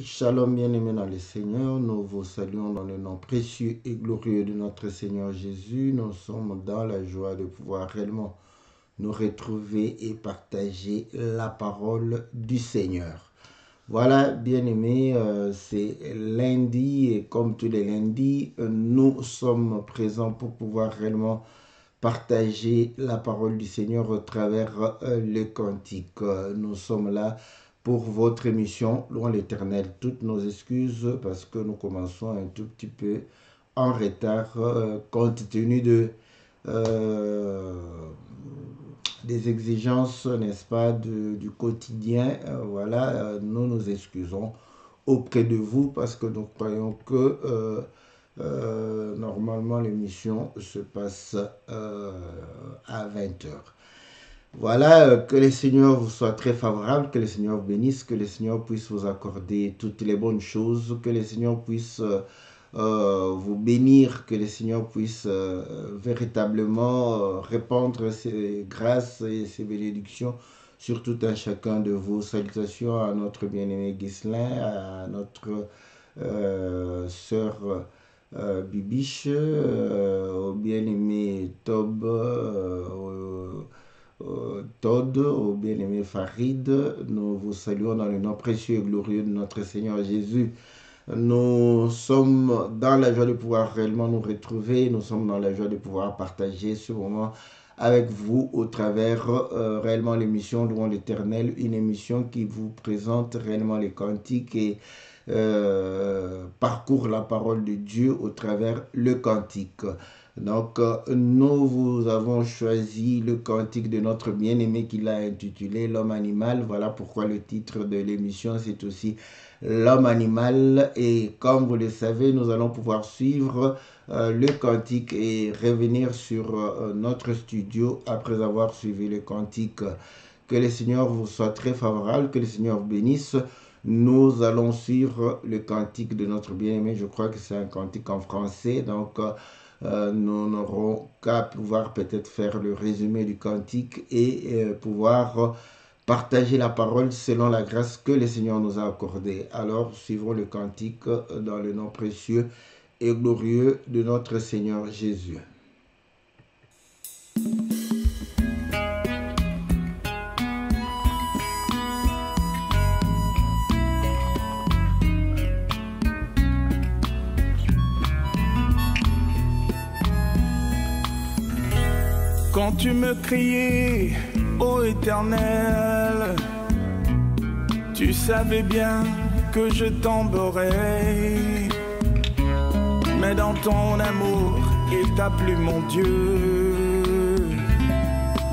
Shalom bien-aimés dans le Seigneur, nous vous saluons dans le nom précieux et glorieux de notre Seigneur Jésus. Nous sommes dans la joie de pouvoir réellement nous retrouver et partager la parole du Seigneur. Voilà bien-aimés, c'est lundi et comme tous les lundis, nous sommes présents pour pouvoir réellement partager la parole du Seigneur au travers le cantique. Nous sommes là pour votre émission, Louons l'Éternel. Toutes nos excuses parce que nous commençons un tout petit peu en retard compte tenu de des exigences, n'est-ce pas, du quotidien. Voilà, nous nous excusons auprès de vous parce que nous croyons que normalement l'émission se passe à 20h. Voilà, que le Seigneur vous soit très favorable, que le Seigneur vous bénisse, que le Seigneur puisse vous accorder toutes les bonnes choses, que le Seigneur puisse vous bénir, que le Seigneur puisse véritablement répandre ses grâces et ses bénédictions sur tout un chacun de vous. Salutations à notre bien-aimé Ghislain, à notre sœur Bibiche, au bien-aimé Tob, Todd, au bien-aimé Farid. Nous vous saluons dans le nom précieux et glorieux de notre Seigneur Jésus. Nous sommes dans la joie de pouvoir réellement nous retrouver. Nous sommes dans la joie de pouvoir partager ce moment avec vous au travers réellement l'émission Louons l'Éternel, une émission qui vous présente réellement les cantiques et parcourt la parole de Dieu au travers le cantique. Donc, nous vous avons choisi le cantique de notre bien-aimé qu'il a intitulé L'homme animal. Voilà pourquoi le titre de l'émission, c'est aussi L'homme animal. Et comme vous le savez, nous allons pouvoir suivre le cantique et revenir sur notre studio après avoir suivi le cantique. Que le Seigneur vous soit très favorable, que le Seigneur vous bénisse. Nous allons suivre le cantique de notre bien-aimé. Je crois que c'est un cantique en français, donc nous n'aurons qu'à pouvoir peut-être faire le résumé du cantique et pouvoir partager la parole selon la grâce que le Seigneur nous a accordée. Alors, suivons le cantique dans le nom précieux et glorieux de notre Seigneur Jésus. Quand tu me criais, ô Éternel, tu savais bien que je tomberais. Mais dans ton amour, il t'a plu, mon Dieu,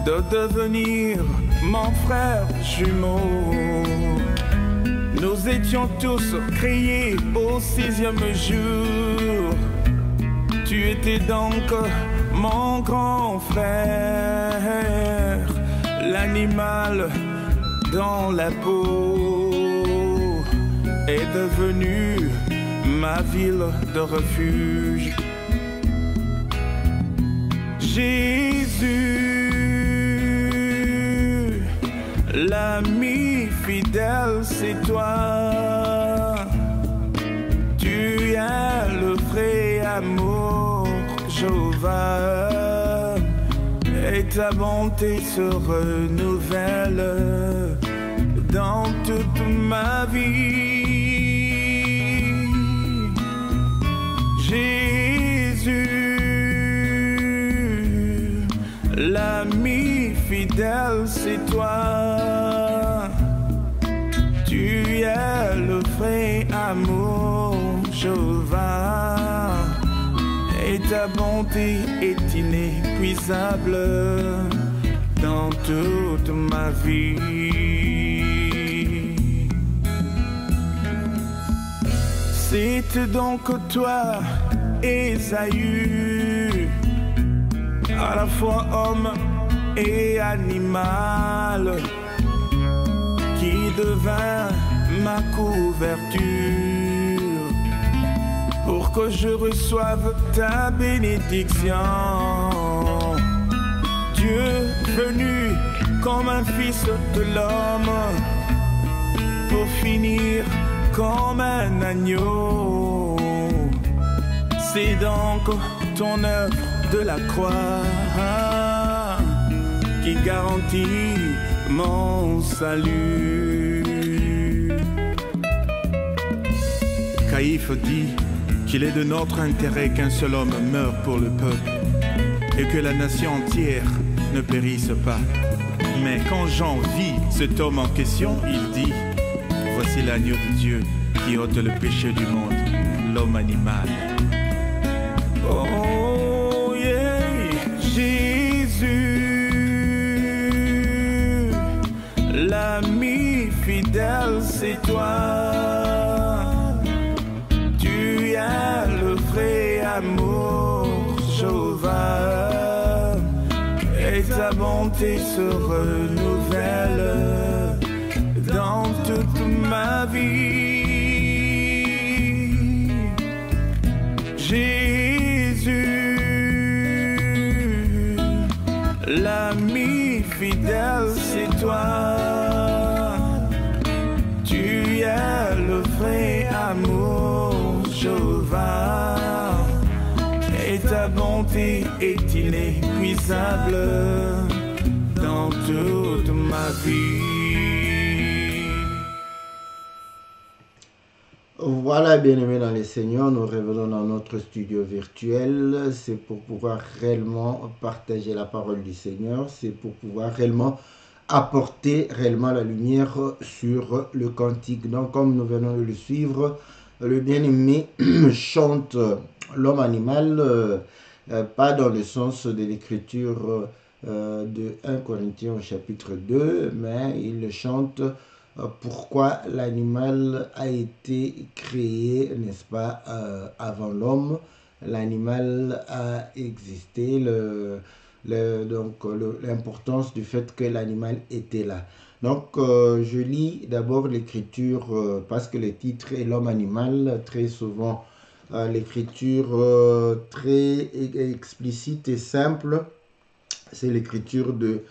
de devenir mon frère jumeau. Nous étions tous criés au 6e jour. Tu étais donc mon grand frère, l'animal dans la peau est devenu ma ville de refuge. Jésus, l'ami fidèle, c'est toi. Tu es le vrai amour, Jéhovah, et ta bonté se renouvelle dans toute ma vie. Jésus, l'ami fidèle, c'est toi. Tu es le vrai amour, Jéhovah, et ta bonté est inépuisable dans toute ma vie. C'est donc toi, Ésaü, à la fois homme et animal, qui devint ma couverture pour que je reçoive ta bénédiction. Dieu venu comme un fils de l'homme pour finir comme un agneau. C'est donc ton œuvre de la croix qui garantit mon salut. Caïphe dit qu'il est de notre intérêt qu'un seul homme meure pour le peuple et que la nation entière ne périsse pas. Mais quand Jean vit cet homme en question, il dit: voici l'agneau de Dieu qui ôte le péché du monde, l'homme animal. Oh yeah, Jésus, l'ami fidèle, c'est toi. Tu as le vrai amour sauveur, et ta bonté se renouvelle dans toute ma vie. Jésus, l'ami fidèle, c'est toi. Tu as le vrai amour sauveur, et ta bonté est inépuisable dans toute ma vie. Voilà, bien-aimés dans les Seigneurs, nous revenons dans notre studio virtuel. C'est pour pouvoir réellement partager la parole du Seigneur. C'est pour pouvoir réellement apporter réellement la lumière sur le cantique. Donc, comme nous venons de le suivre, le bien-aimé chante l'homme animal, pas dans le sens de l'écriture de 1 Corinthiens au chapitre 2, mais il le chante pourquoi l'animal a été créé, n'est-ce pas, avant l'homme. L'animal a existé, donc l'importance du fait que l'animal était là. Donc, je lis d'abord l'écriture parce que le titre est l'homme animal. Très souvent, l'écriture très explicite et simple, c'est l'écriture de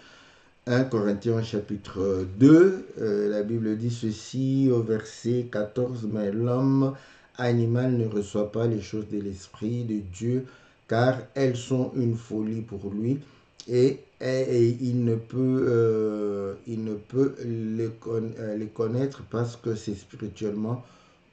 1 Corinthiens chapitre 2. La Bible dit ceci au verset 14, « Mais l'homme animal ne reçoit pas les choses de l'Esprit de Dieu, car elles sont une folie pour lui, et il ne peut les connaître parce que c'est spirituellement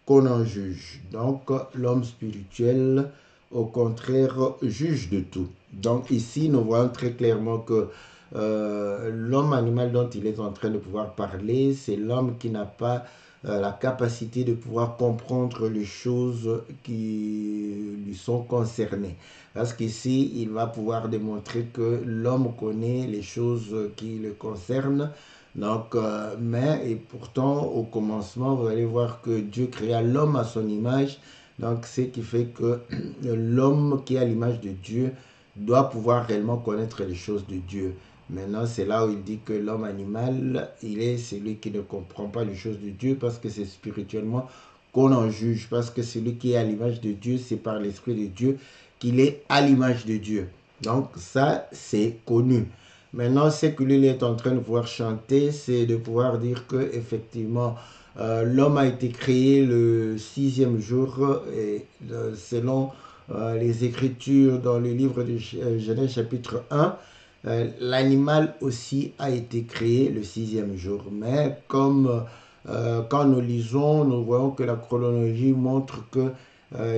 qu'on en juge. » Donc, l'homme spirituel, au contraire, juge de tout. Donc, ici, nous voyons très clairement que l'homme animal dont il est en train de pouvoir parler, c'est l'homme qui n'a pas la capacité de pouvoir comprendre les choses qui lui sont concernées. Parce qu'ici, il va pouvoir démontrer que l'homme connaît les choses qui le concernent. Donc, et pourtant, au commencement, vous allez voir que Dieu créa l'homme à son image. Donc, ce qui fait que l'homme qui est à l'image de Dieu doit pouvoir réellement connaître les choses de Dieu. Maintenant, c'est là où il dit que l'homme animal, il est celui qui ne comprend pas les choses de Dieu parce que c'est spirituellement qu'on en juge. Parce que celui qui est à l'image de Dieu, c'est par l'Esprit de Dieu qu'il est à l'image de Dieu. Donc, ça, c'est connu. Maintenant, ce que lui est en train de pouvoir chanter, c'est de pouvoir dire que effectivement, l'homme a été créé le 6e jour, et selon les Écritures dans le livre de Genèse chapitre 1, l'animal aussi a été créé le 6e jour. Mais comme quand nous lisons, nous voyons que la chronologie montre que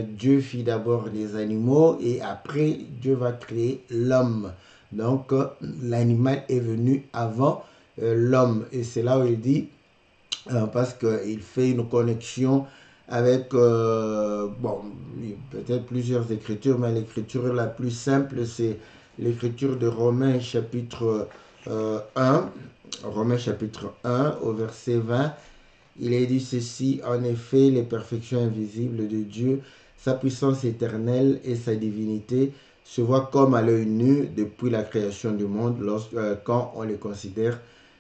Dieu fit d'abord les animaux et après Dieu va créer l'homme. Donc l'animal est venu avant l'homme. Et c'est là où il dit, parce qu'il fait une connexion avec, peut-être plusieurs écritures, mais l'écriture la plus simple, c'est l'écriture de Romains chapitre 1, Romains chapitre 1 au verset 20, il est dit ceci: en effet, les perfections invisibles de Dieu, sa puissance éternelle et sa divinité se voient comme à l'œil nu depuis la création du monde. Quand on les considère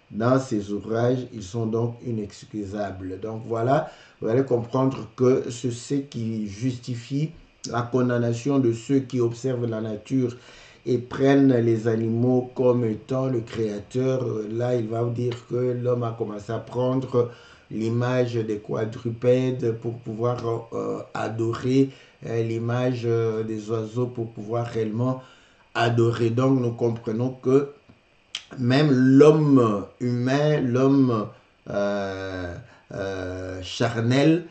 dans ses ouvrages, ils sont donc inexcusables. Donc voilà, vous allez comprendre que c'est ce qui justifie la condamnation de ceux qui observent la nature et prennent les animaux comme étant le créateur. Là, il va vous dire que l'homme a commencé à prendre l'image des quadrupèdes pour pouvoir adorer, l'image des oiseaux pour pouvoir réellement adorer. Donc nous comprenons que même l'homme humain, l'homme charnel,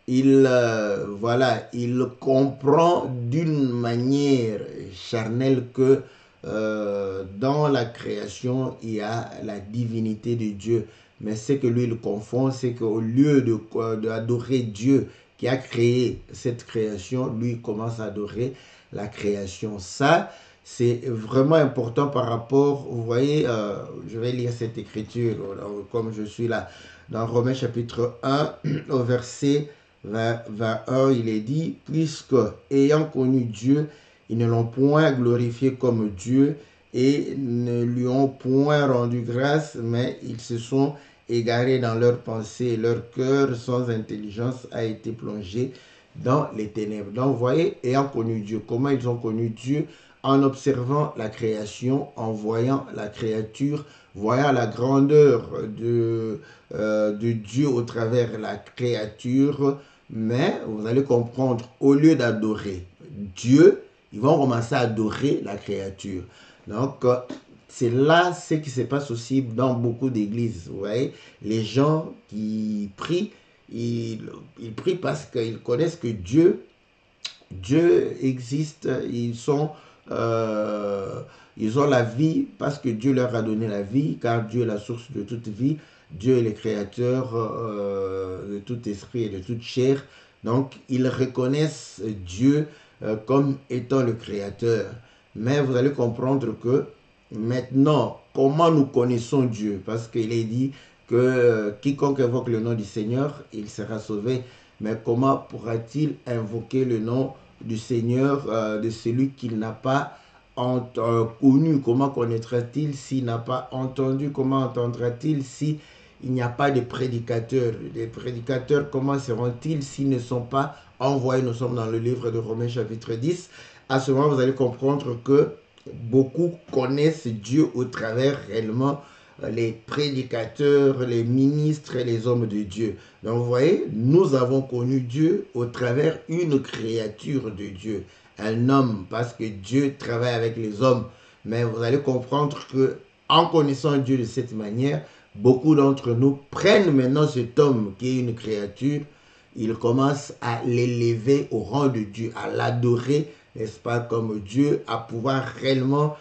voilà, il comprend d'une manière charnelle que dans la création, il y a la divinité de Dieu. Mais ce que lui, il confond, c'est qu'au lieu d'adorer Dieu qui a créé cette création, lui, il commence à adorer la création. Ça, c'est vraiment important par rapport, vous voyez, je vais lire cette écriture, comme je suis là, dans Romains chapitre 1, au verset 21, il est dit, puisque ayant connu Dieu, ils ne l'ont point glorifié comme Dieu et ne lui ont point rendu grâce, mais ils se sont égarés dans leurs pensées. Leur cœur sans intelligence a été plongé dans les ténèbres. Donc, vous voyez, ayant connu Dieu, comment ils ont connu Dieu? En observant la création, en voyant la créature, voyant la grandeur de Dieu au travers la créature. Mais vous allez comprendre, au lieu d'adorer Dieu, ils vont commencer à adorer la créature. Donc, c'est là ce qui se passe aussi dans beaucoup d'églises. Vous voyez, les gens qui prient, ils prient parce qu'ils connaissent que Dieu existe. Ils ont la vie parce que Dieu leur a donné la vie, car Dieu est la source de toute vie. Dieu est le créateur de tout esprit et de toute chair. Donc, ils reconnaissent Dieu comme étant le créateur. Mais vous allez comprendre que maintenant, comment nous connaissons Dieu? Parce qu'il est dit que quiconque invoque le nom du Seigneur, il sera sauvé. Mais comment pourra-t-il invoquer le nom du Seigneur, de celui qu'il n'a pas connu? Comment connaîtra-t-il s'il n'a pas entendu? Comment entendra-t-il si il n'y a pas de prédicateurs? Les prédicateurs, comment seront-ils s'ils ne sont pas envoyés? Nous sommes dans le livre de Romains chapitre 10. À ce moment, vous allez comprendre que beaucoup connaissent Dieu au travers réellement les prédicateurs, les ministres et les hommes de Dieu. Donc vous voyez, nous avons connu Dieu au travers une créature de Dieu, un homme, parce que Dieu travaille avec les hommes. Mais vous allez comprendre que en connaissant Dieu de cette manière, beaucoup d'entre nous prennent maintenant cet homme qui est une créature, ils commencent à l'élever au rang de Dieu, à l'adorer, n'est-ce pas, comme Dieu, à pouvoir réellement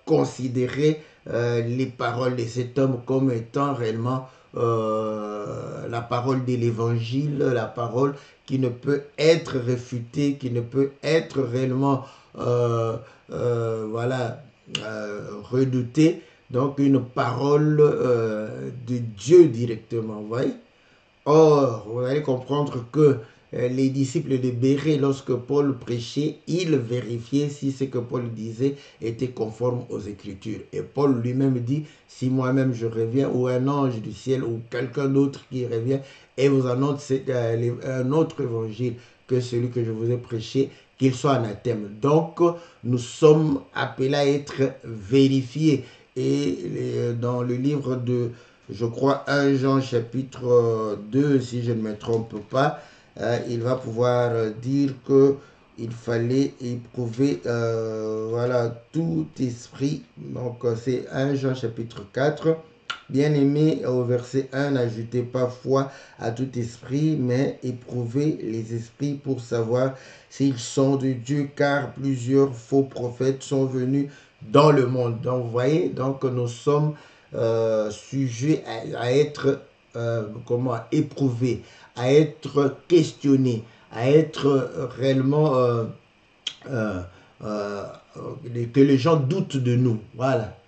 considérer les paroles de cet homme comme étant réellement la parole de l'évangile, la parole qui ne peut être réfutée, qui ne peut être réellement voilà, redoutée. Donc une parole de Dieu directement, vous voyez. Or, vous allez comprendre que les disciples de Bérée, lorsque Paul prêchait, ils vérifiaient si ce que Paul disait était conforme aux Écritures. Et Paul lui-même dit, si moi-même je reviens, ou un ange du ciel, ou quelqu'un d'autre qui revient, et vous annonce un autre évangile que celui que je vous ai prêché, qu'il soit anathème. Donc, nous sommes appelés à être vérifiés. Et dans le livre de, je crois, 1 Jean chapitre 2, si je ne me trompe pas, il va pouvoir dire que il fallait éprouver voilà, tout esprit. Donc c'est 1 Jean chapitre 4. Bien-aimés, au verset 1, n'ajoutez pas foi à tout esprit, mais éprouvez les esprits pour savoir s'ils sont de Dieu, car plusieurs faux prophètes sont venus dans le monde. Donc vous voyez, donc nous sommes sujets à être éprouvés, à être questionnés, à être réellement que les gens doutent de nous. Voilà.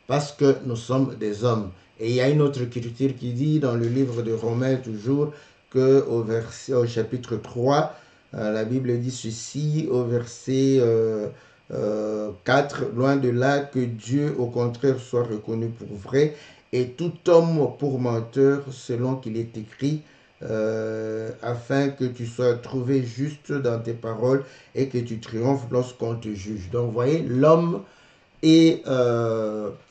Parce que nous sommes des hommes. Et il y a une autre écriture qui dit dans le livre de Romains toujours que au chapitre 3, la Bible dit ceci au verset 4, loin de là que Dieu au contraire soit reconnu pour vrai et tout homme pour menteur selon qu'il est écrit, afin que tu sois trouvé juste dans tes paroles et que tu triomphes lorsqu'on te juge. Donc vous voyez, l'homme est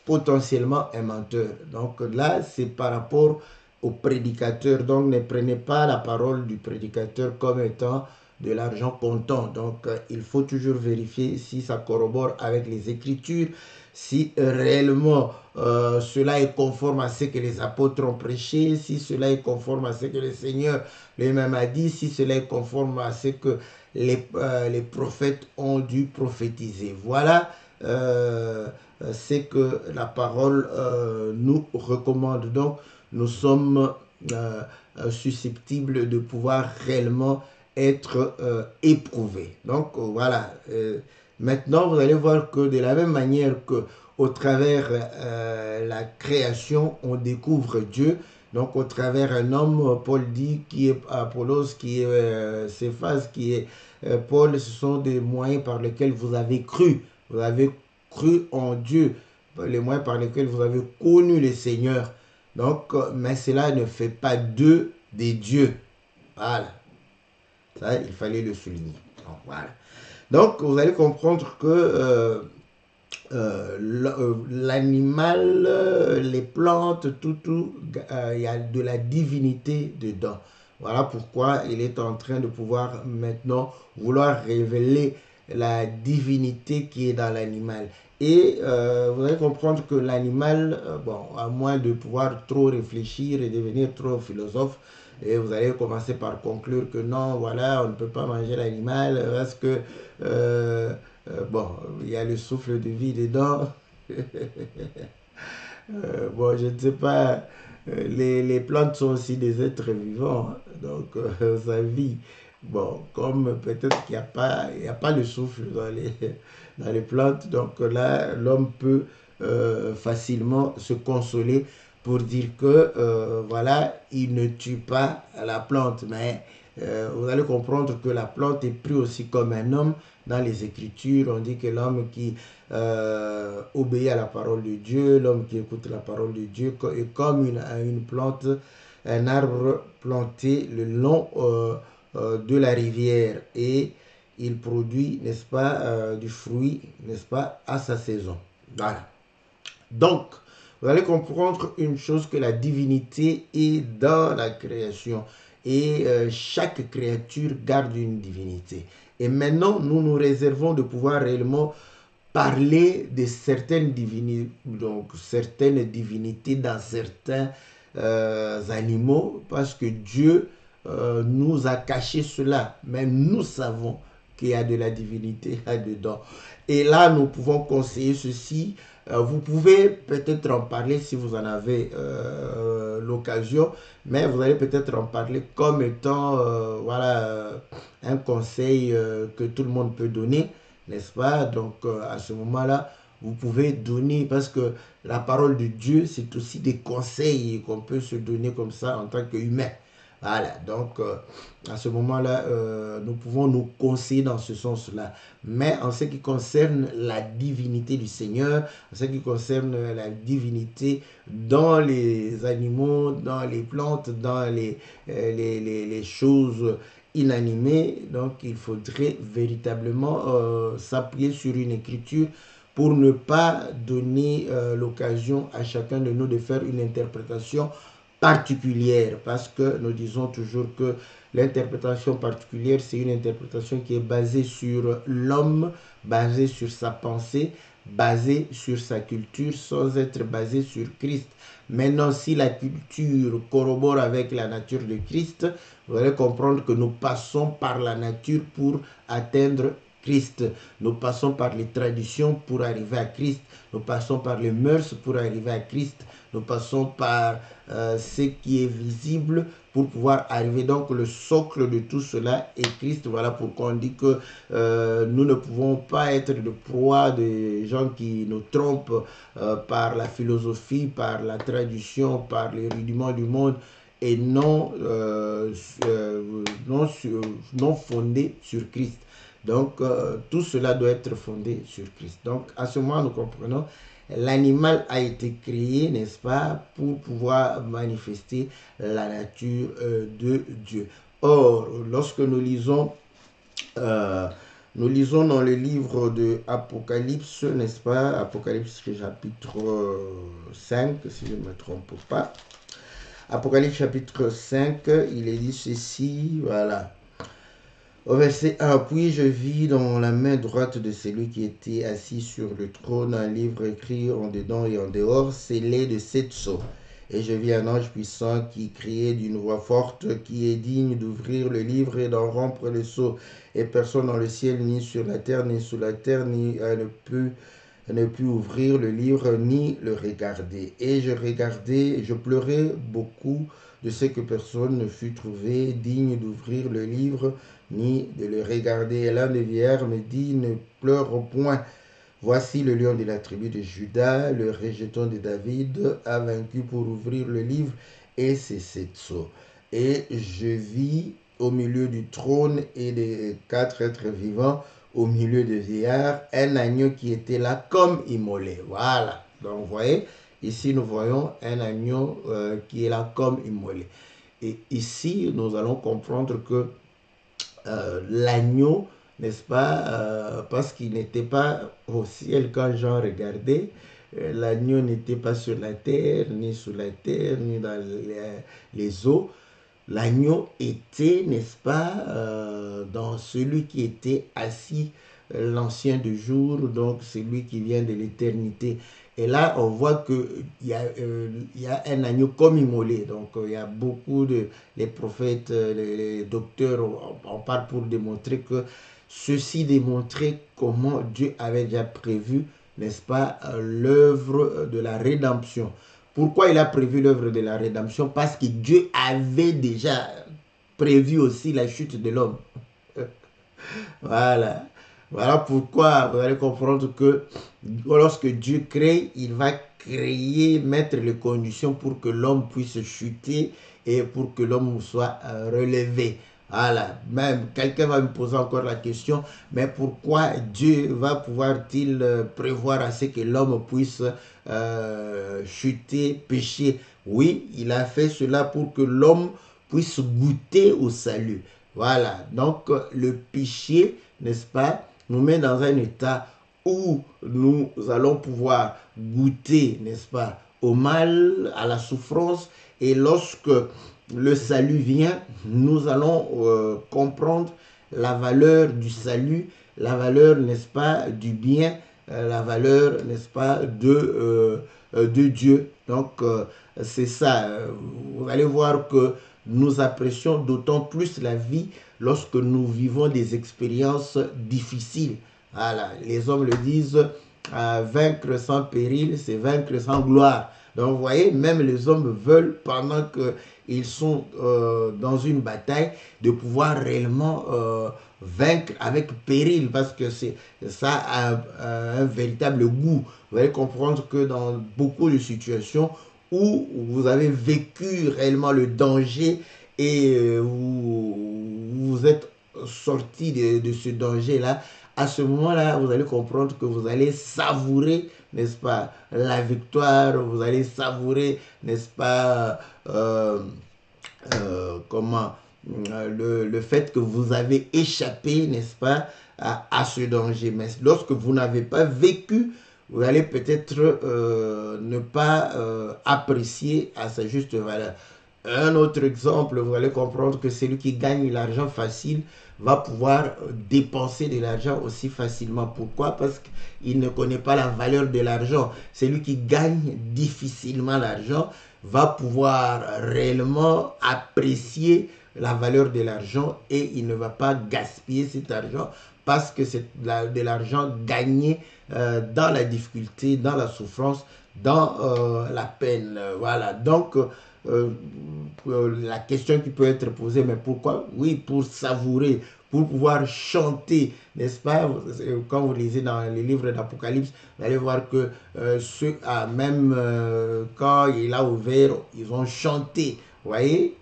potentiellement un menteur. Donc là, c'est par rapport au prédicateur. Donc, ne prenez pas la parole du prédicateur comme étant de l'argent comptant. Donc, il faut toujours vérifier si ça corrobore avec les Écritures, si réellement cela est conforme à ce que les apôtres ont prêché, si cela est conforme à ce que le Seigneur lui-même a dit, si cela est conforme à ce que les prophètes ont dû prophétiser. Voilà c'est que la parole nous recommande. Donc, nous sommes susceptibles de pouvoir réellement être éprouvés. Donc, voilà. Maintenant, vous allez voir que de la même manière que au travers la création, on découvre Dieu. Donc, au travers un homme, Paul dit, qui est Apollos, qui est Céphas, qui est Paul, ce sont des moyens par lesquels vous avez cru. Vous avez cru en Dieu, les moyens par lesquels vous avez connu le Seigneur. Donc, mais cela ne fait pas d'eux des dieux. Voilà. Ça, il fallait le souligner. Donc, voilà. Donc, vous allez comprendre que l'animal, les plantes, tout, il y a de la divinité dedans. Voilà pourquoi il est en train de pouvoir maintenant vouloir révéler la divinité qui est dans l'animal. Et vous allez comprendre que l'animal, bon, à moins de pouvoir trop réfléchir et devenir trop philosophe, et vous allez commencer par conclure que non, voilà, on ne peut pas manger l'animal parce que, bon, il y a le souffle de vie dedans. Bon, je ne sais pas, les plantes sont aussi des êtres vivants, hein, donc ça vit. Bon, comme peut-être qu'il n'y a pas le souffle dans les plantes, donc là, l'homme peut facilement se consoler pour dire que, voilà, il ne tue pas la plante, mais vous allez comprendre que la plante est prise aussi comme un homme. Dans les Écritures, on dit que l'homme qui obéit à la parole de Dieu, l'homme qui écoute la parole de Dieu, est comme une plante, un arbre planté le long de la rivière, et il produit, n'est-ce pas, du fruit, n'est-ce pas, à sa saison. Voilà. Donc, vous allez comprendre une chose, que la divinité est dans la création, et chaque créature garde une divinité. Et maintenant, nous nous réservons de pouvoir réellement parler de certaines divinités, donc certaines divinités dans certains animaux, parce que Dieu nous a caché cela, mais nous savons qu'il y a de la divinité là-dedans. Et là, nous pouvons conseiller ceci. Vous pouvez peut-être en parler si vous en avez l'occasion, mais vous allez peut-être en parler comme étant voilà, un conseil que tout le monde peut donner, n'est-ce pas? Donc à ce moment-là, vous pouvez donner, parce que la parole de Dieu, c'est aussi des conseils qu'on peut se donner comme ça en tant qu'humain. Voilà, donc à ce moment-là, nous pouvons nous conseiller dans ce sens-là. Mais en ce qui concerne la divinité du Seigneur, en ce qui concerne la divinité dans les animaux, dans les plantes, dans les choses inanimées, donc il faudrait véritablement s'appuyer sur une écriture pour ne pas donner l'occasion à chacun de nous de faire une interprétation particulière, parce que nous disons toujours que l'interprétation particulière, c'est une interprétation qui est basée sur l'homme, basée sur sa pensée, basée sur sa culture, sans être basée sur Christ. Maintenant, si la culture corrobore avec la nature de Christ, vous allez comprendre que nous passons par la nature pour atteindre Christ. Nous passons par les traditions pour arriver à Christ. Nous passons par les mœurs pour arriver à Christ. Nous passons par ce qui est visible pour pouvoir arriver. Donc le socle de tout cela est Christ. Voilà pourquoi on dit que nous ne pouvons pas être de proie des gens qui nous trompent par la philosophie, par la tradition, par les rudiments du monde, et non fondé sur Christ. Donc, tout cela doit être fondé sur Christ. Donc, à ce moment, nous comprenons, l'animal a été créé, n'est-ce pas, pour pouvoir manifester la nature de Dieu. Or, lorsque nous lisons dans le livre de Apocalypse, n'est-ce pas, Apocalypse chapitre 5, si je ne me trompe pas. Apocalypse chapitre 5, il est dit ceci, voilà. Au verset 1, puis je vis dans la main droite de celui qui était assis sur le trône un livre écrit en dedans et en dehors, scellé de 7 sceaux. Et je vis un ange puissant qui criait d'une voix forte, qui est digne d'ouvrir le livre et d'en rompre le sceau. Et personne dans le ciel, ni sur la terre, ni sous la terre, ne put ouvrir le livre, ni le regarder. Et je regardais, et je pleurais beaucoup de ce que personne ne fut trouvé digne d'ouvrir le livre, ni de le regarder. Et l'un des vieillards me dit, ne pleure point. Voici le lion de la tribu de Juda, le rejeton de David, a vaincu pour ouvrir le livre et ses 7 sceaux. Et je vis au milieu du trône et des 4 êtres vivants, au milieu des vieillards, un agneau qui était là comme immolé. Voilà. Donc, vous voyez, ici, nous voyons un agneau qui est là comme immolé. Et ici, nous allons comprendre que l'agneau, n'est-ce pas, parce qu'il n'était pas au ciel quand Jean regardait, l'agneau n'était pas sur la terre, ni sous la terre, ni dans les eaux. L'agneau était, n'est-ce pas, dans celui qui était assis, l'ancien du jour, donc celui qui vient de l'éternité. Et là, on voit qu'il y a un agneau comme immolé. Donc, il y a beaucoup de les prophètes, les docteurs, on parle pour démontrer que ceci démontrait comment Dieu avait déjà prévu, n'est-ce pas, l'œuvre de la rédemption. Pourquoi il a prévu l'œuvre de la rédemption? Parce que Dieu avait déjà prévu aussi la chute de l'homme. Voilà. Voilà pourquoi vous allez comprendre que lorsque Dieu crée, il va créer, mettre les conditions pour que l'homme puisse chuter et pour que l'homme soit relevé. Voilà, même quelqu'un va me poser encore la question, mais pourquoi Dieu va pouvoir-t-il prévoir à ce que l'homme puisse chuter, pécher? Oui, il a fait cela pour que l'homme puisse goûter au salut. Voilà, donc le péché, n'est-ce pas, nous met dans un état où nous allons pouvoir goûter, n'est-ce pas, au mal, à la souffrance, et lorsque le salut vient, nous allons comprendre la valeur du salut, la valeur, n'est-ce pas, du bien, la valeur, n'est-ce pas, de Dieu. Donc, c'est ça. Vous allez voir que nous apprécions d'autant plus la vie lorsque nous vivons des expériences difficiles. Voilà, les hommes le disent, vaincre sans péril, c'est vaincre sans gloire. Donc, vous voyez, même les hommes veulent, pendant qu'ils sont dans une bataille, de pouvoir réellement vaincre avec péril, parce que ça a un véritable goût. Vous allez comprendre que dans beaucoup de situations où vous avez vécu réellement le danger et vous êtes sorti de ce danger-là, à ce moment-là, vous allez comprendre que vous allez savourer, n'est-ce pas, la victoire, vous allez savourer, n'est-ce pas, le fait que vous avez échappé, n'est-ce pas, à ce danger. Mais lorsque vous n'avez pas vécu, vous allez peut-être ne pas apprécier à sa juste valeur. Un autre exemple, vous allez comprendre que celui qui gagne l'argent facile va pouvoir dépenser de l'argent aussi facilement. Pourquoi? Parce qu'il ne connaît pas la valeur de l'argent. Celui qui gagne difficilement l'argent va pouvoir réellement apprécier la valeur de l'argent et il ne va pas gaspiller cet argent parce que c'est de l'argent gagné dans la difficulté, dans la souffrance, dans la peine. Voilà, donc la question qui peut être posée, mais pourquoi? Oui, pour savourer, pour pouvoir chanter, n'est-ce pas? Quand vous lisez dans les livres d'Apocalypse, vous allez voir que ceux, même quand il a ouvert, ils ont chanté, vous voyez?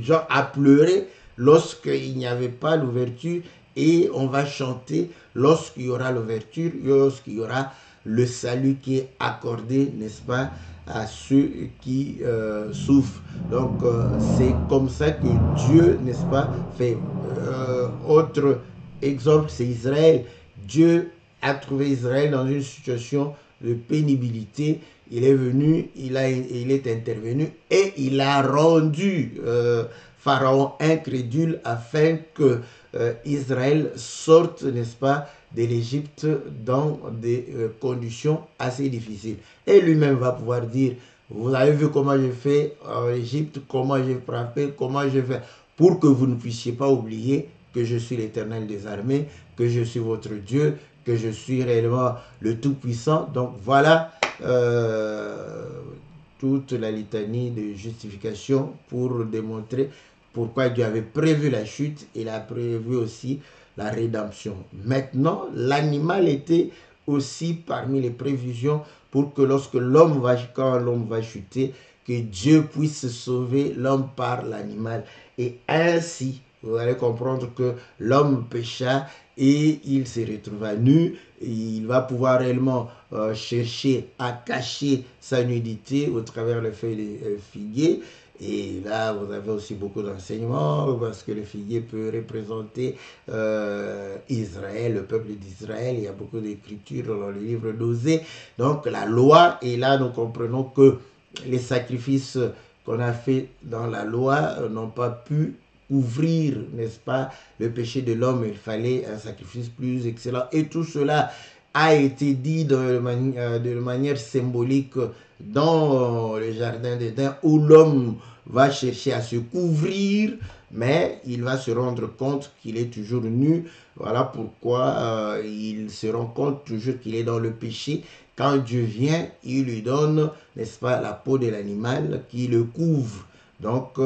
Jean a pleuré lorsqu'il n'y avait pas l'ouverture et on va chanter lorsqu'il y aura l'ouverture, lorsqu'il y aura le salut qui est accordé, n'est-ce pas, à ceux qui souffrent. Donc, c'est comme ça que Dieu, n'est-ce pas, fait. Autre exemple, c'est Israël. Dieu a trouvé Israël dans une situation de pénibilité il est venu, il est intervenu et il a rendu Pharaon incrédule afin que Israël sorte, n'est-ce pas, de l'Égypte dans des conditions assez difficiles. Et lui-même va pouvoir dire, vous avez vu comment j'ai fait en Égypte, comment j'ai frappé, comment j'ai fait, pour que vous ne puissiez pas oublier que je suis l'Éternel des armées, que je suis votre Dieu, que je suis réellement le Tout-Puissant. Donc voilà toute la litanie de justification pour démontrer pourquoi Dieu avait prévu la chute. Il a prévu aussi la rédemption. Maintenant, l'animal était aussi parmi les prévisions pour que lorsque quand l'homme va chuter, que Dieu puisse sauver l'homme par l'animal. Et ainsi, vous allez comprendre que l'homme pécha et il se retrouva nu. Il va pouvoir réellement chercher à cacher sa nudité au travers les feuilles de figuier. Et là, vous avez aussi beaucoup d'enseignements parce que le figuier peut représenter Israël, le peuple d'Israël. Il y a beaucoup d'écritures dans le livre d'Osée. Donc, la loi, et là, nous comprenons que les sacrifices qu'on a fait dans la loi n'ont pas pu couvrir, n'est-ce pas, le péché de l'homme. Il fallait un sacrifice plus excellent. Et tout cela a été dit de manière symbolique dans le jardin d'Éden, où l'homme va chercher à se couvrir, mais il va se rendre compte qu'il est toujours nu. Voilà pourquoi il se rend compte toujours qu'il est dans le péché. Quand Dieu vient, il lui donne, n'est-ce pas, la peau de l'animal qui le couvre. Donc,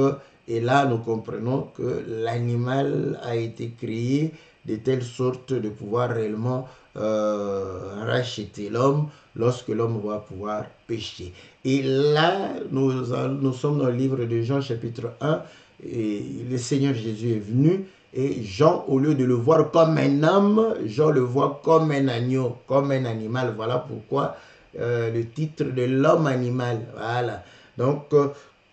et là, nous comprenons que l'animal a été créé de telle sorte de pouvoir réellement racheter l'homme lorsque l'homme va pouvoir pécher. Et là, nous sommes dans le livre de Jean chapitre 1, et le Seigneur Jésus est venu, et Jean, au lieu de le voir comme un homme, Jean le voit comme un agneau, comme un animal. Voilà pourquoi le titre de l'homme animal. Voilà. Donc,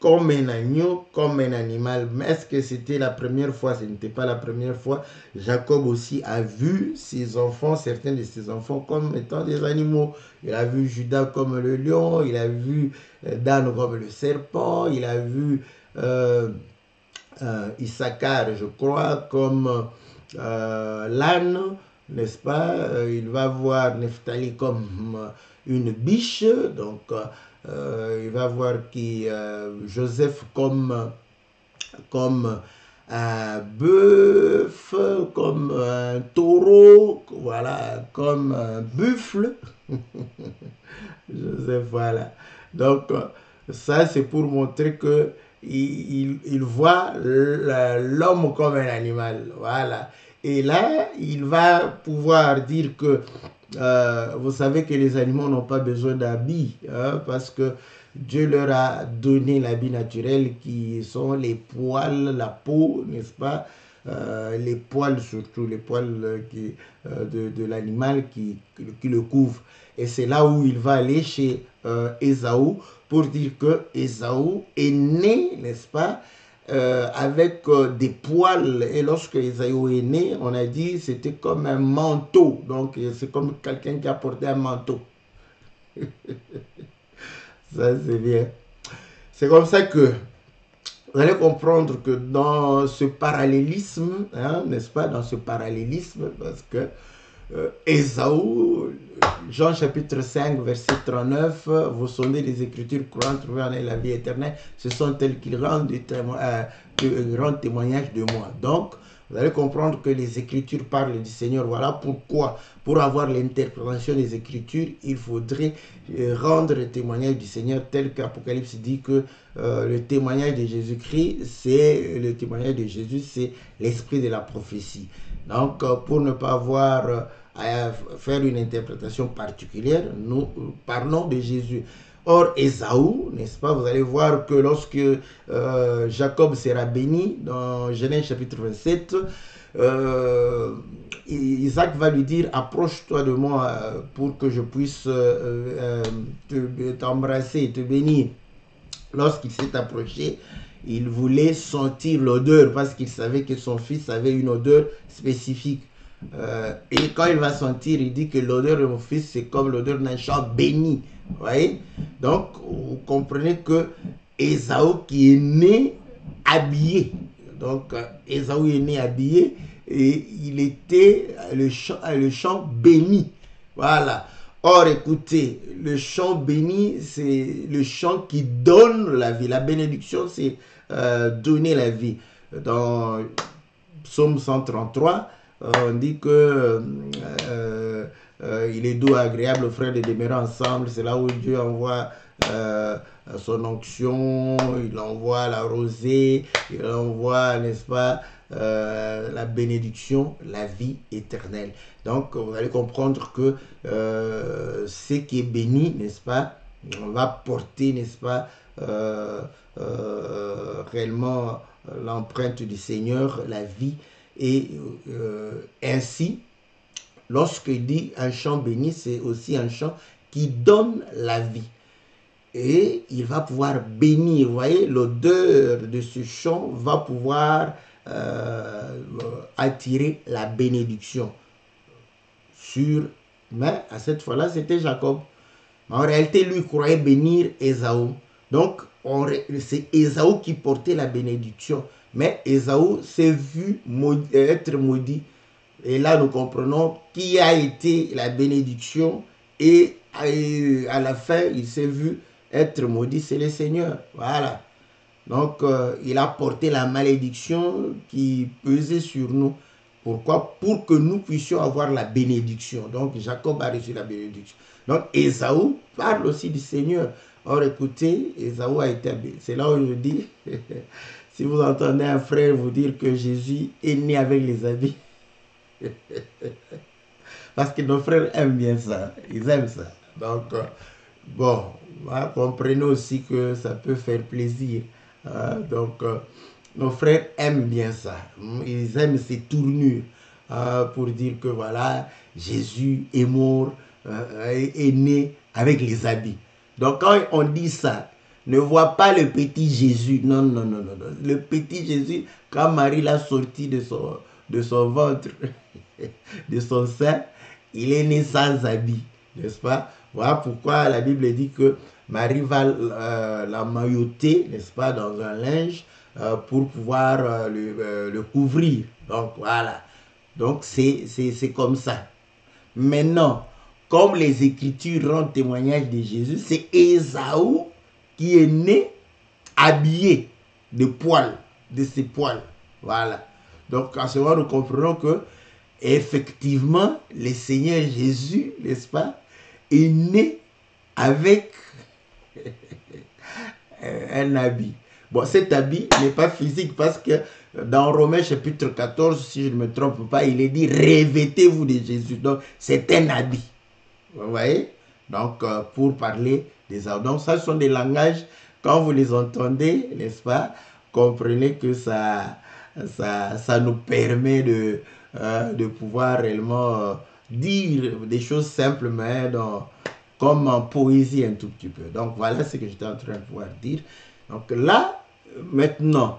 comme un agneau, comme un animal. Mais est-ce que c'était la première fois? Ce n'était pas la première fois. Jacob aussi a vu ses enfants, certains de ses enfants, comme étant des animaux. Il a vu Judas comme le lion, il a vu Dan comme le serpent, il a vu Issachar, je crois, comme l'âne, n'est-ce pas? Il va voir Nephtali comme une biche, donc il va voir Joseph comme un bœuf, comme un taureau, voilà, comme un buffle. Joseph, voilà. Donc, ça, c'est pour montrer que il voit l'homme comme un animal, voilà. Et là, il va pouvoir dire que vous savez que les animaux n'ont pas besoin d'habits, hein, parce que Dieu leur a donné l'habit naturel qui sont les poils, la peau, n'est-ce pas, les poils surtout, les poils de l'animal qui le couvrent. Et c'est là où il va aller chez Ésaü pour dire que Ésaü est né, n'est-ce pas, avec des poils. Et lorsque Ésaü est né, on a dit c'était comme un manteau. Donc c'est comme quelqu'un qui a porté un manteau. Ça c'est bien. C'est comme ça que vous allez comprendre que dans ce parallélisme, hein, n'est-ce pas, dans ce parallélisme, parce que Ésaü, Jean chapitre 5, verset 39, vous sondez les Écritures croyant trouver en elle la vie éternelle, ce sont elles qui rendent témoignage de moi. Donc, vous allez comprendre que les Écritures parlent du Seigneur. Voilà pourquoi, pour avoir l'interprétation des Écritures, il faudrait rendre le témoignage du Seigneur tel qu'Apocalypse dit que le témoignage de Jésus-Christ, c'est le témoignage de Jésus, c'est l'esprit de la prophétie. Donc, pour ne pas avoir à faire une interprétation particulière, nous parlons de Jésus. Or, Ésaü, n'est-ce pas, vous allez voir que lorsque Jacob sera béni, dans Genèse chapitre 27, Isaac va lui dire, approche-toi de moi pour que je puisse t'embrasser et te bénir. Lorsqu'il s'est approché, il voulait sentir l'odeur parce qu'il savait que son fils avait une odeur spécifique. Et quand il va sentir, il dit que l'odeur de mon fils, c'est comme l'odeur d'un champ béni. Vous voyez? Donc, vous comprenez que Ésaü qui est né habillé. Donc, Ésaü est né habillé et il était le champ béni. Voilà. Or, écoutez, le champ béni, c'est le champ qui donne la vie. La bénédiction, c'est donner la vie. Dans Psaume 133, on dit que il est doux, agréable aux frères de demeurer ensemble. C'est là où Dieu envoie son onction, il envoie la rosée, il envoie, n'est-ce pas, la bénédiction, la vie éternelle. Donc, vous allez comprendre que ce qui est béni, n'est-ce pas, on va porter, n'est-ce pas, réellement l'empreinte du Seigneur, la vie. Et ainsi, lorsqu'il dit un champ béni, c'est aussi un champ qui donne la vie. Et il va pouvoir bénir. Vous voyez, l'odeur de ce champ va pouvoir attirer la bénédiction sur, mais à cette fois-là, c'était Jacob. En réalité, lui croyait bénir Ésaü. Donc, c'est Ésaü qui portait la bénédiction. Mais Ésaü s'est vu être maudit. Et là, nous comprenons qui a été la bénédiction. Et à la fin, il s'est vu être maudit. C'est le Seigneur. Voilà. Donc, il a porté la malédiction qui pesait sur nous. Pourquoi? Pour que nous puissions avoir la bénédiction. Donc, Jacob a reçu la bénédiction. Donc, Ésaü parle aussi du Seigneur. Or, écoutez, Ésaü a été... C'est là où je dis, si vous entendez un frère vous dire que Jésus est né avec les habits, parce que nos frères aiment bien ça. Ils aiment ça. Donc, bon, comprenez aussi que ça peut faire plaisir. Donc, nos frères aiment bien ça. Ils aiment ces tournures pour dire que voilà, Jésus est mort, est né avec les habits. Donc, quand on dit ça, ne vois pas le petit Jésus. Non, non, non, non, non. Le petit Jésus, quand Marie l'a sorti de son ventre, de son sein, il est né sans habit, n'est-ce pas? Voilà pourquoi la Bible dit que Marie va l'emmailloter, n'est-ce pas, dans un linge pour pouvoir le couvrir. Donc, voilà. Donc, c'est comme ça. Maintenant, comme les Écritures rendent témoignage de Jésus, c'est Ésaü qui est né habillé de poils, de ses poils. Voilà. Donc, à ce moment, nous comprenons que, effectivement, le Seigneur Jésus, n'est-ce pas, est né avec un habit. Bon, cet habit n'est pas physique parce que dans Romains chapitre 14, si je ne me trompe pas, il est dit « Revêtez-vous de Jésus ». Donc, c'est un habit. Vous voyez? Donc, pour parler des arbres. Donc, ça, ce sont des langages, quand vous les entendez, n'est-ce pas, comprenez que ça nous permet de pouvoir réellement dire des choses simples, mais comme en poésie un tout petit peu. Donc, voilà ce que j'étais en train de pouvoir dire. Donc là, maintenant,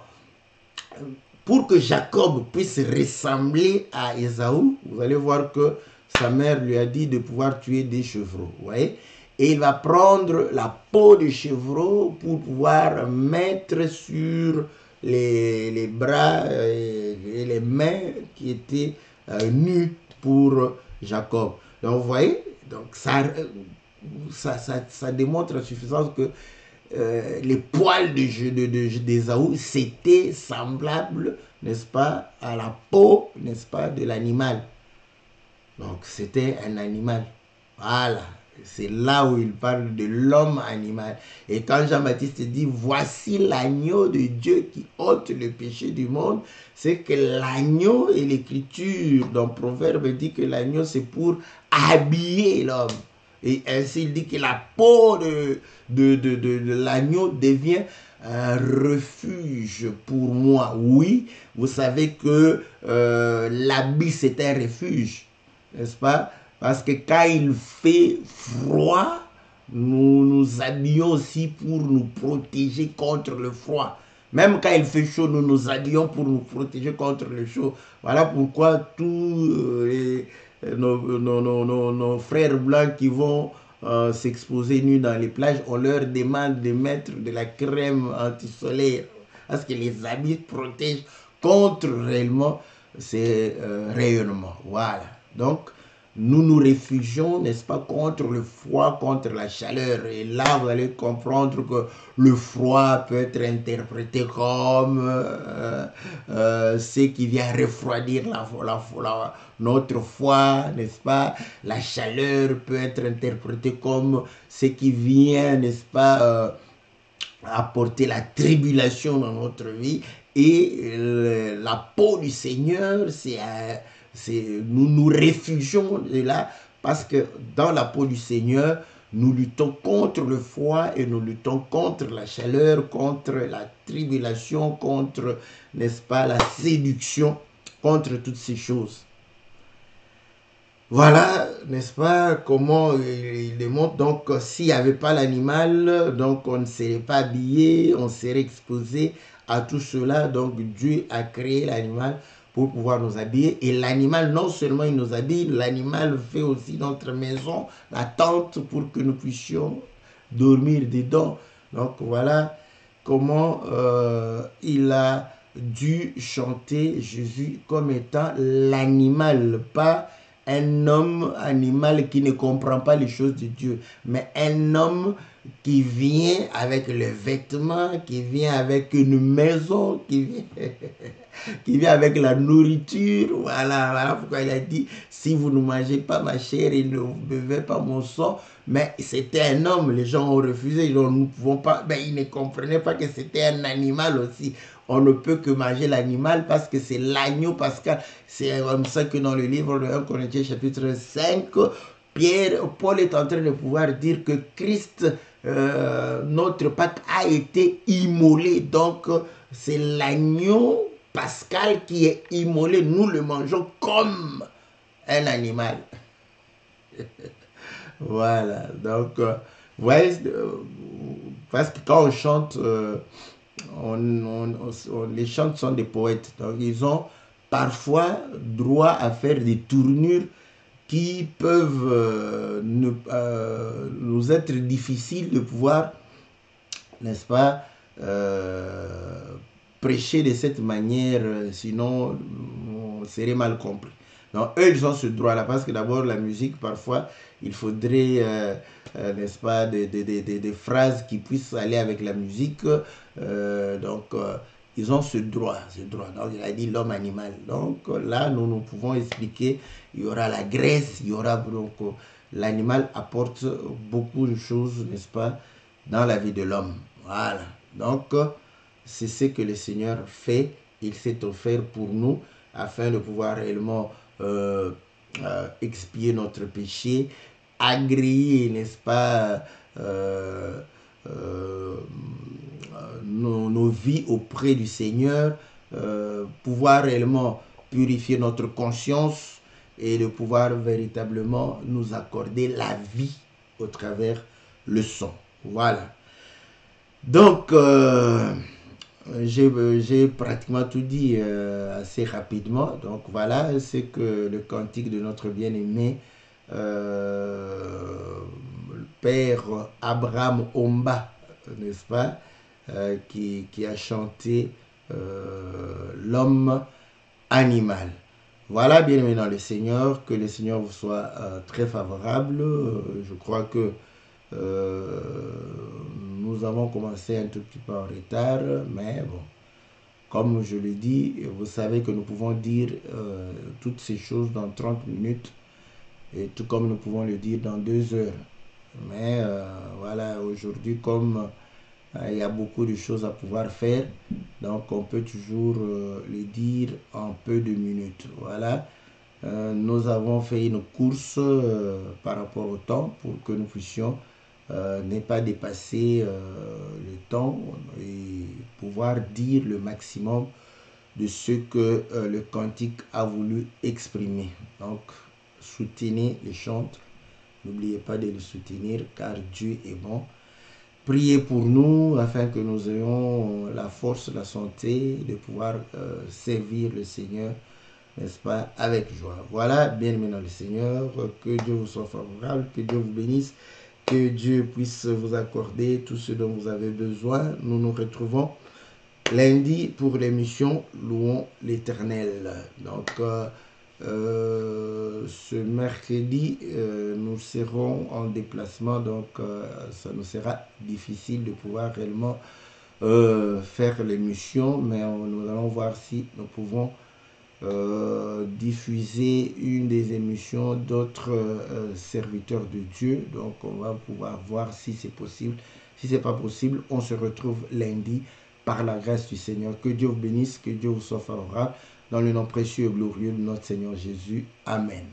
pour que Jacob puisse ressembler à Ésaü, vous allez voir que sa mère lui a dit de pouvoir tuer des chevreaux. Vous voyez? Et il va prendre la peau de chevreau pour pouvoir mettre sur les bras et les mains qui étaient nus pour Jacob. Donc vous voyez, donc ça démontre à suffisance que les poils d'Ésaü, c'était semblable, n'est-ce pas, à la peau, n'est-ce pas, de l'animal. Donc, c'était un animal. Voilà. C'est là où il parle de l'homme animal. Et quand Jean-Baptiste dit, voici l'agneau de Dieu qui ôte le péché du monde, c'est que l'agneau et l'écriture dans Proverbe dit que l'agneau, c'est pour habiller l'homme. Et ainsi, il dit que la peau de l'agneau devient un refuge pour moi. Oui, vous savez que l'habit, c'est un refuge, n'est-ce pas? Parce que quand il fait froid, nous nous habillons aussi pour nous protéger contre le froid. Même quand il fait chaud, nous nous habillons pour nous protéger contre le chaud. Voilà pourquoi tous nos frères blancs qui vont s'exposer nus dans les plages, on leur demande de mettre de la crème anti-soleil parce que les habits protègent contre réellement ces rayonnements. Voilà. Donc, nous nous réfugions, n'est-ce pas, contre le froid, contre la chaleur. Et là, vous allez comprendre que le froid peut être interprété comme ce qui vient refroidir notre foi, n'est-ce pas. La chaleur peut être interprétée comme ce qui vient, n'est-ce pas, apporter la tribulation dans notre vie. Et la peau du Seigneur, nous nous réfugions de là parce que dans la peau du Seigneur, nous luttons contre le froid et nous luttons contre la chaleur, contre la tribulation, contre, n'est-ce pas, la séduction, contre toutes ces choses. Voilà, n'est-ce pas, comment il démontre. Donc, s'il n'y avait pas l'animal, donc on ne serait pas habillé, on serait exposé à tout cela. Donc, Dieu a créé l'animal pour pouvoir nous habiller. Et l'animal, non seulement il nous habille, l'animal fait aussi notre maison, la tente pour que nous puissions dormir dedans. Donc, voilà comment il a dû chanter Jésus comme étant l'animal, pas un homme animal qui ne comprend pas les choses de Dieu, mais un homme qui vient avec le vêtement, qui vient avec une maison, qui vient avec la nourriture. Voilà pourquoi il a dit, si vous ne mangez pas ma chair et ne buvez pas mon sang. Mais c'était un homme, les gens ont refusé, nous ne pouvons pas, mais ils ne comprenaient pas que c'était un animal aussi. On ne peut que manger l'animal parce que c'est l'agneau pascal. C'est comme ça que dans le livre de 1 Corinthiens chapitre 5, Paul est en train de pouvoir dire que Christ, notre Pâque, a été immolé. Donc, c'est l'agneau pascal qui est immolé. Nous le mangeons comme un animal. Voilà. Donc, ouais, parce que quand on chante, les chants sont des poètes. Donc, ils ont parfois droit à faire des tournures qui peuvent nous être difficiles de pouvoir, n'est-ce pas, prêcher de cette manière, sinon on serait mal compris. Donc eux, ils ont ce droit-là, parce que d'abord la musique, parfois, il faudrait, n'est-ce pas, des phrases qui puissent aller avec la musique. Ils ont ce droit. Donc il a dit l'homme animal. Donc là, nous pouvons expliquer, il y aura la graisse, il y aura donc l'animal apporte beaucoup de choses, n'est-ce pas, dans la vie de l'homme. Voilà. Donc c'est ce que le Seigneur fait. Il s'est offert pour nous afin de pouvoir réellement expier notre péché, agréer, n'est-ce pas, nos vies auprès du Seigneur, pouvoir réellement purifier notre conscience et de pouvoir véritablement nous accorder la vie au travers le sang. Voilà. Donc, j'ai pratiquement tout dit assez rapidement. Donc voilà, c'est que le cantique de notre bien-aimé Père Abraham Omba, n'est-ce pas, qui a chanté l'homme animal. Voilà, bien-aimé dans le Seigneur, que le Seigneur vous soit très favorable. Je crois que nous avons commencé un tout petit peu en retard, mais bon, comme je le dis, vous savez que nous pouvons dire toutes ces choses dans 30 minutes, et tout comme nous pouvons le dire dans 2 heures. Mais voilà, aujourd'hui, comme il y a beaucoup de choses à pouvoir faire, donc on peut toujours le dire en peu de minutes. Voilà. Nous avons fait une course par rapport au temps pour que nous puissions ne pas dépasser le temps et pouvoir dire le maximum de ce que le cantique a voulu exprimer. Donc, soutenez les chantres. N'oubliez pas de le soutenir car Dieu est bon. priez pour nous afin que nous ayons la force, la santé de pouvoir servir le Seigneur, n'est-ce pas, avec joie. Voilà, bien-aimés dans le Seigneur, que Dieu vous soit favorable, que Dieu vous bénisse, que Dieu puisse vous accorder tout ce dont vous avez besoin. Nous nous retrouvons lundi pour l'émission Louons l'Éternel. Donc, ce mercredi, nous serons en déplacement, donc ça nous sera difficile de pouvoir réellement faire l'émission, mais nous allons voir si nous pouvons diffuser une des émissions d'autres serviteurs de Dieu. Donc on va pouvoir voir si c'est possible. Si c'est pas possible, on se retrouve lundi par la grâce du Seigneur. Que Dieu vous bénisse, que Dieu vous soit favorable. Dans le nom précieux et glorieux de notre Seigneur Jésus. Amen.